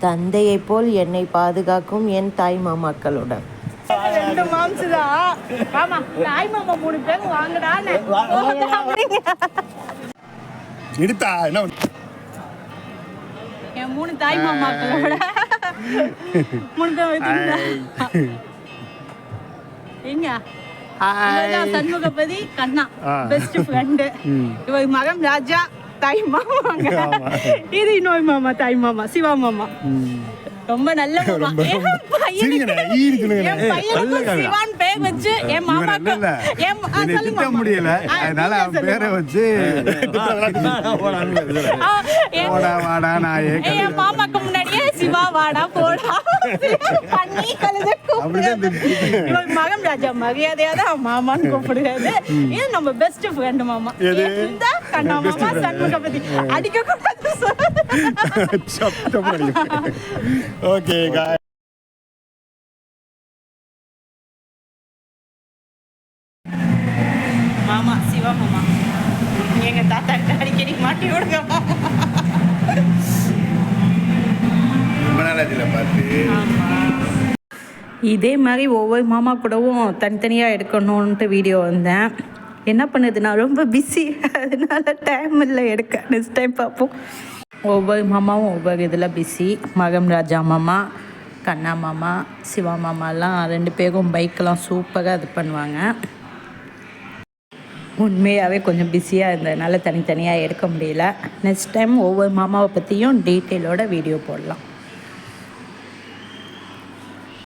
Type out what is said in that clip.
தந்தையைப் போல் என்னை பாதுகாக்கும் என் தாய் மாமாக்களுடன். 2 மாம்ஸ் தான். ஆமா, தாய் மாமா 3 பேர் வாங்கடான்னு எடுத்தா என்ன என் 3 தாய் மாமாக்களோட 3 பேர் வச்சிருந்தா. எங்க சண்முகபதி கண்ணா பெஸ்ட் ஃப்ரெண்டு. இவ மகன் ராஜா தாய் மாமாங்க. இது இன்னொரு மாமா தாய் மாமா சிவா மாமா. ரொம்ப நல்ல மாமா. என் பையனுக்கு சிவான் பேர் வச்சு என் மாமாக்கு திட்ட முடியல, அதனால அவன் பேரை வச்சு வாடா நாயே. என் மாமாக்கு முன்னாடியே சிவா வாடா போடா பண்ணி கலந்து கூப்பிடுறது. மகன் ராஜா மரியாதையா தான் மாமான்னு கூப்பிடுறது. இது நம்ம பெஸ்ட் ஃப்ரெண்ட் மாமா. இந்த கண்ணா மாமா சண்முகபதி அடிக்க கூடாது. ஓகே गाइस, மாமா சிவா மாமா எங்க தாத்தா அடிக்கடி மாட்டி விடுங்க. இதே மாதிரி ஒவ்வொரு மாமா கூடவும் தனித்தனியாக எடுக்கணுன்ட்டு வீடியோ வந்தேன். என்ன பண்ணுது, நான் ரொம்ப பிஸி, அதனால டைம் இல்லை எடுக்க. நெக்ஸ்ட் டைம் பார்ப்போம். ஒவ்வொரு மாமாவும் ஒவ்வொரு இதில் பிஸி. மகம் ராஜா மாமா, கண்ணா மாமா, சிவா மாமாலாம் 2 பேரும் பைக்கெலாம் சூப்பராக இது பண்ணுவாங்க. உண்மையாகவே கொஞ்சம் பிஸியாக இருந்ததுனால தனித்தனியாக எடுக்க முடியல. நெக்ஸ்ட் டைம் ஒவ்வொரு மாமாவை பற்றியும் டீட்டெயிலோட வீடியோ போடலாம்.